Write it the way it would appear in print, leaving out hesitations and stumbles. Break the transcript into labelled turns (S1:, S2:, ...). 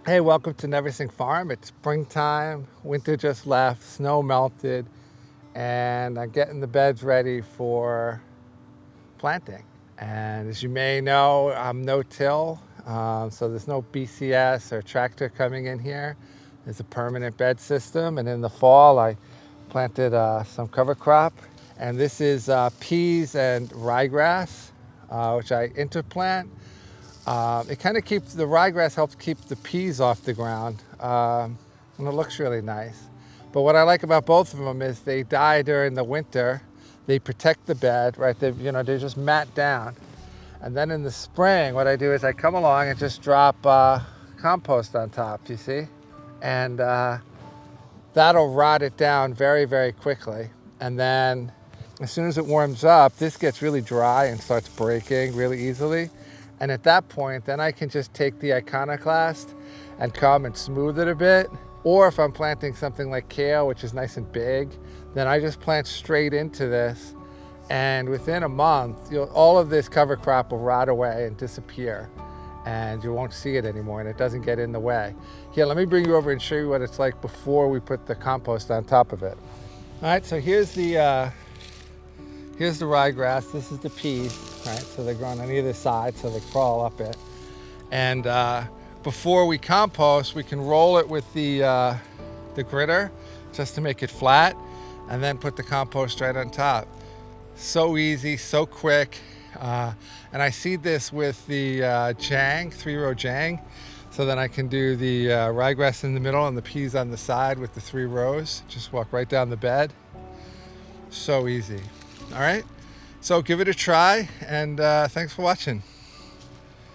S1: Hey, welcome to Neversink Farm. It's springtime, winter just left, snow melted, and I'm getting the beds ready for planting. And as you may know, I'm no-till, so there's no BCS or tractor coming in here. There's a permanent bed system, and in the fall I planted some cover crop. And this is peas and ryegrass, which I interplant. It kind of keeps, the ryegrass helps keep the peas off the ground, and it looks really nice. But what I like about both of them is they die during the winter. They protect the bed, right? They just mat down. And then in the spring, what I do is I come along and just drop compost on top, you see? And that'll rot it down very, very quickly. And then as soon as it warms up, this gets really dry and starts breaking really easily. And at that point, then I can just take the iconoclast and come and smooth it a bit. Or if I'm planting something like kale, which is nice and big, then I just plant straight into this. And within a month, all of this cover crop will rot away and disappear. And you won't see it anymore, and it doesn't get in the way. Here, let me bring you over and show you what it's like before we put the compost on top of it. All right, so here's the ryegrass. This is the peas, right? So they're growing on either side, so they crawl up it. And before we compost, we can roll it with the gritter just to make it flat, and then put the compost right on top. So easy, so quick. And I seed this with the jang, 3-row jang, so then I can do the ryegrass in the middle and the peas on the side with the 3 rows. Just walk right down the bed. So easy. All right, so give it a try, and thanks for watching.